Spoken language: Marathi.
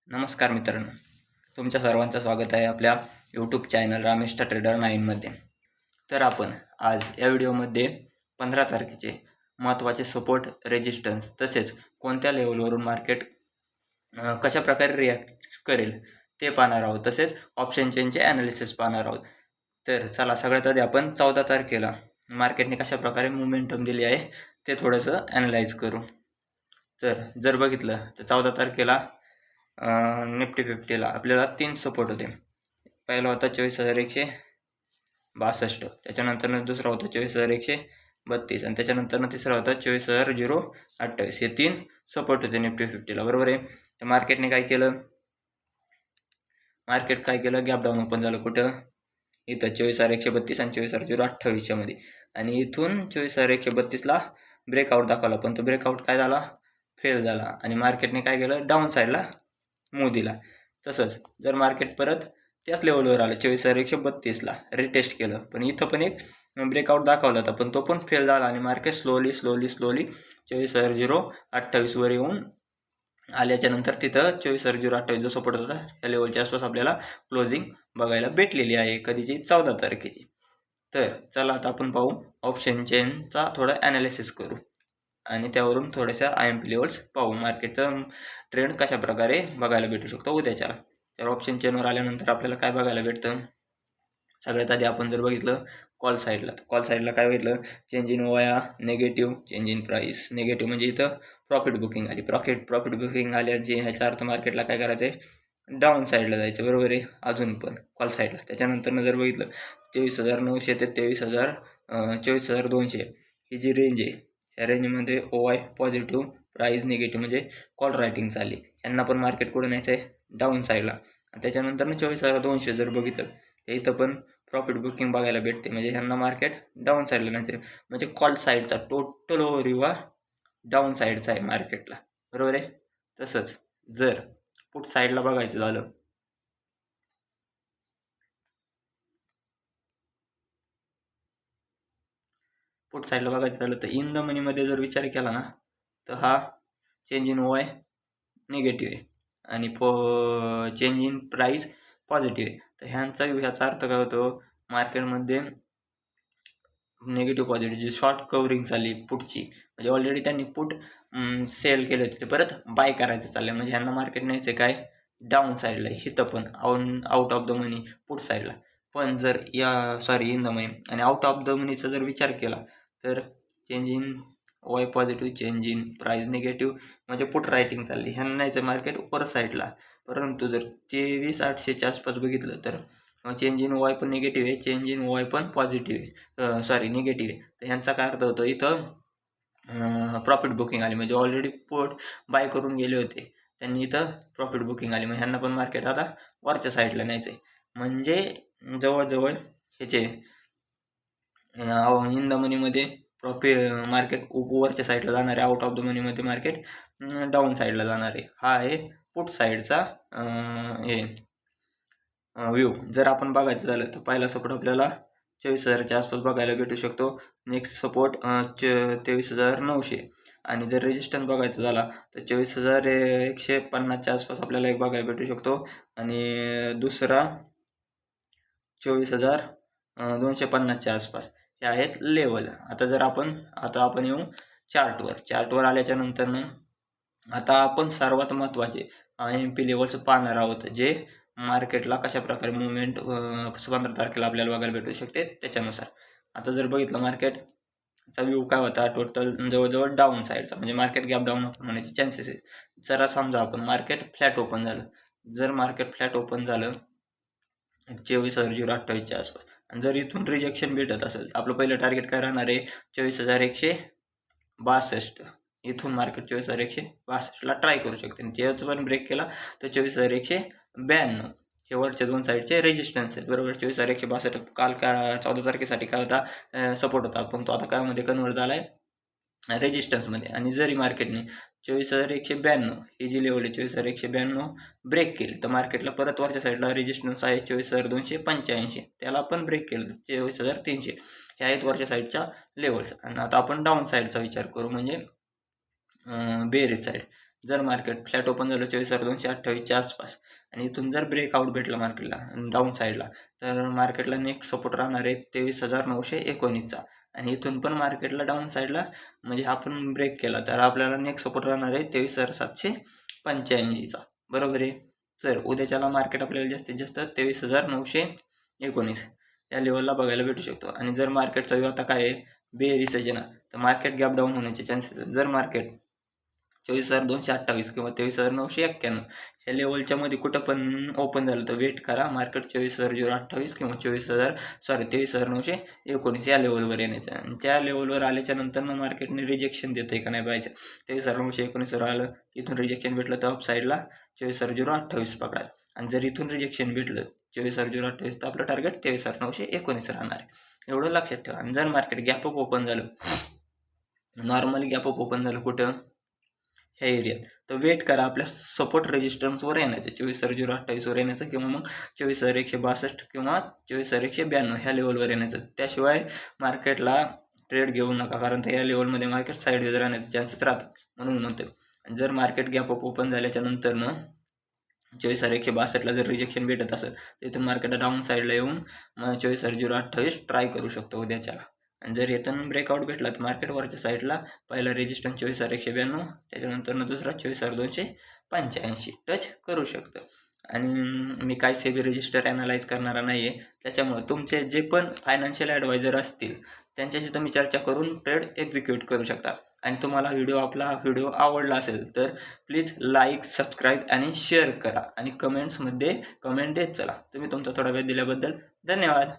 नमस्कार मित्रांनो, तुमच्या सर्वांचं स्वागत आहे आपल्या यूट्यूब चॅनल रामेश ट्रेडर 9मध्ये. तर आपण आज या व्हिडिओमध्ये 15 तारखेचे महत्त्वाचे सपोर्ट, रेजिस्टन्स तसेच कोणत्या लेवलवरून मार्केट कशा प्रकारे रिॲक्ट करेल ते पाहणार आहोत. तसेच ऑप्शन चेनचे ॲनालिसिस पाहणार आहोत. तर चला सगळ्यात आधी आपण 14 तारखेला मार्केटने कशा प्रकारे मोमेंटम दिली आहे ते थोडंसं ॲनलाईज करू. तर जर बघितलं तर 14 तारखेला निफ्टी 50ला आपल्याला 3 सपोर्ट होते. पहिला होता 24,162, त्याच्यानंतर दुसरा होता 24,132 आणि त्याच्यानंतर तिसरा होता 24,028. हे 3 सपोर्ट होते निफ्टी 50ला, बरोबर आहे. तर मार्केट काय केलं, गॅप डाऊन ओपन झालं कुठं, इथं 24,132 आणि 24,028च्या मध्ये. आणि इथून 24,132ला ब्रेकआउट दाखवला, पण तो ब्रेकआउट काय झाला, फेल झाला आणि मार्केटने काय केलं, डाऊन साईडला मूव दिला. तसंच जर मार्केट परत त्याच लेवलवर आलं 24,132ला रिटेस्ट केलं, पण इथं पण एक ब्रेकआउट दाखवला होता, पण तो पण फेल झाला आणि मार्केट स्लोली 24,028 वर येऊन आल्याच्या नंतर तिथं 24,028 जो सपोर्ट होता त्या लेवलच्या आसपास आपल्याला क्लोजिंग बघायला भेटलेली आहे, कधीची 14 तारखेची. तर चला आता आपण पाहू ऑप्शन चेनचा थोडा ॲनालिसिस करू आणि त्यावरून थोड्याशा IMP लेवल्स पाहू, मार्केटचं ट्रेंड कशा प्रकारे बघायला भेटू शकतो उद्याच्याला. तर ऑप्शन चेनवर आल्यानंतर आपल्याला काय बघायला भेटतं, सगळ्यात आधी आपण जर बघितलं कॉल साईडला काय बघितलं, चेंज इन ओया negative, change in price negative, म्हणजे इथं प्रॉफिट बुकिंग आली. प्रॉफिट बुकिंग आल्या जे ह्याचा अर्थ मार्केटला काय करायचं आहे, डाऊन साईडला जायचं, बरोबर आहे. अजून पण कॉल साईडला त्याच्यानंतर जर बघितलं 23,900 ते 24,200 ही जी रेंज आहे, या रेंजमध्ये OI पॉझिटिव्ह, प्राईस निगेटिव्ह, म्हणजे कॉल रायटिंग चालली. यांना पण मार्केट कुठं न्यायचं आहे, डाऊन साईडला. त्याच्यानंतर 24,200 जर बघितलं तर इथं पण प्रॉफिट बुकिंग बघायला भेटते, म्हणजे ह्यांना मार्केट डाऊन साईडला न्यायचं आहे. म्हणजे कॉल साईडचा टोटल ओव्हरव्ह्यू हा डाऊन साईडचा आहे मार्केटला, बरोबर आहे. तसंच जर पुट साईडला बघायचं झालं, तर इन द मनीमध्ये जर विचार केला ना, तर हा चेंज इन OI निगेटिव्ह आहे आणि चेंज इन प्राईस पॉझिटिव्ह आहे. तर ह्याचा अर्थ काय होतो, मार्केटमध्ये निगेटिव्ह पॉझिटिव्ह जी शॉर्ट कव्हरिंग चालली पुटची, म्हणजे ऑलरेडी त्यांनी पुट सेल केले होते, ते परत बाय करायचं चाललं, म्हणजे ह्यांना मार्केट न्यायचं काय, डाऊन साईडला. हिथं पण out of the money put साईडला. पण जर इन द मनी आणि आउट ऑफ द मनीचा जर विचार केला तर change in OI positive, change in price negative, म्हणजे पुट रायटिंग चालली, ह्यांना न्यायचं मार्केट वर साईडला. परंतु जर 23,800च्या आसपास बघितलं तर चेंज इन OI पण निगेटिव्ह आहे, चेंज इन OI पण पॉझिटिव्ह आहे, निगेटिव्ह आहे. तर ह्यांचा काय अर्थ होतो, इथं प्रॉफिट बुकिंग आली, म्हणजे ऑलरेडी पुट बाय करून गेले होते त्यांनी, इथं प्रॉफिट बुकिंग आली, मग ह्यांना पण मार्केट आता वरच्या साईडला न्यायचं आहे. म्हणजे जवळजवळ ह्याचे इन द मनीमध्ये मार्केट वरच्या साईडला जाणार आहे, आउट ऑफ द मनीमध्ये मार्केट डाऊन साईडला जाणार आहे. हा आहे पुट साईडचा हे व्ह्यू. जर आपण बघायचं झालं तर पहिला सपोर्ट आपल्याला 24,000च्या आसपास बघायला भेटू शकतो. नेक्स्ट सपोर्ट 23,900 आणि जर रेजिस्टन्स बघायचा झाला तर 24,150च्या आसपास आपल्याला एक बघायला भेटू शकतो आणि दुसरा 24,250च्या आसपास. हे आहेत लेवल. आता आपण येऊ चार्टवर आल्याच्या नंतर आता आपण सर्वात महत्त्वाचे IMP लेवल्स पाहणार आहोत, जे मार्केटला कशा प्रकारे मुवमेंट 15 तारखेला आपल्याला बघायला भेटू शकते त्याच्यानुसार. आता जर बघितलं मार्केटचा व्ह्यू काय होता, टोटल जवळजवळ डाऊन साईडचा, म्हणजे मार्केट गॅप डाऊन होण्याचे चान्सेस आहेत. जरा समजा आपण मार्केट फ्लॅट ओपन झालं, जर मार्केट फ्लॅट ओपन झालं 24,028च्या आसपास आणि जर इथून रिजेक्शन भेटत असेल तर आपलं पहिलं टार्गेट काय राहणार आहे, 24,162. इथून मार्केट 24,162ला ट्राय करू शकते आणि त्याच पण ब्रेक केला तर 24,192 हे वरच्या दोन साईडचे रेजिस्टन्स आहेत, बरोबर. 24,162 काल 14 तारखेसाठी काय होता, सपोर्ट होता, पण तो आता काय मध्ये कन्वर्ट झाला आहे रेजिस्टन्समध्ये. आणि जरी मार्केटने 24,192 ही जी लेवल आहे 24,192 ब्रेक केली तर मार्केटला परत वरच्या साईडला रेजिस्टन्स आहे 24,285, त्याला आपण ब्रेक केलं 24,300. हे आहेत वरच्या साईडच्या लेवल्स. आणि आता आपण डाऊन साईडचा विचार करू, म्हणजे बेरिज साईड. जर मार्केट फ्लॅट ओपन झालं 24,228च्या आसपास आणि इथून जर ब्रेकआउट भेटला मार्केटला डाऊन साईडला, तर मार्केटला नेक्स्ट सपोर्ट राहणार आहे 23,919चा आणि इथून पण मार्केटला डाऊन साईडला म्हणजे आपण ब्रेक केला तर आपल्याला नेक्स्ट सपोर्ट राहणार आहे 23,785चा. बरोबर आहे. तर उद्याच्याला मार्केट आपल्याला जास्तीत जास्त 23,919 या लेवलला बघायला भेटू शकतो. आणि जर मार्केटचा व्यू आता काय आहे बेअरिश आहे ना, तर मार्केट गॅप डाऊन होण्याचे चान्सेस. जर मार्केट 24,228 किंवा 23,991 ह्या लेवलच्या मध्ये कुठं पण ओपन झालं तर वेट करा. मार्केट 24,028 किंवा 23,919 या लेवलवर येण्याचं. आणि त्या लेवलवर आल्याच्या नंतर मग मार्केटने रिजेक्शन देतं का नाही पाहिजे. 23,919वर आलं, इथून रिजेक्शन भेटलं तर अप साईडला 24,028 पकडायचं. आणि जर इथून रिजेक्शन भेटलं 24,028 तर आपलं टार्गेट 23,919 राहणार आहे. एवढं लक्षात ठेवा. आणि जर मार्केट गॅप अप ओपन झालं, नॉर्मली गॅप अप ओपन झालं कुठं ह्या एरियात, तर वेट करा आपल्या सपोर्ट रेजिस्टन्सवर येण्याचं 24,028वर येण्याचं किंवा मग 24,162 किंवा 24,192 ह्या लेवलवर येण्याचं. त्याशिवाय मार्केटला ट्रेड घेऊ नका, कारण त्या लेवलमध्ये मार्केट साईडवेज राहण्याचे चान्सेस राहतात. म्हणून म्हणतो. जर मार्केट गॅप अप ओपन झाल्याच्या नंतर 24,162ला जर रिजेक्शन भेटत असेल तर इथून मार्केट डाऊन साईडला येऊन 24,028 ट्राय करू शकतो उद्याच्याला. आणि जर इथून ब्रेकआउट भेटला तर मार्केट वरच्या साईडला पहिला रेजिस्टन्स 24,192, त्याच्यानंतर दुसरा 24,285 टच करू शकतं. आणि मी काय सेबी रजिस्टर ॲनालाइज करणारा नाही आहे, त्याच्यामुळे तुमचे जे पण फायनान्शियल ॲडवायझर असतील त्यांच्याशी तुम्ही चर्चा करून ट्रेड एक्झिक्यूट करू शकता. आणि तुम्हाला आपला हा व्हिडिओ आवडला असेल तर प्लीज लाईक, सबस्क्राईब आणि शेअर करा आणि कमेंट्समध्ये कमेंट देत चला. तुम्ही तुमचा थोडा वेळ दिल्याबद्दल धन्यवाद.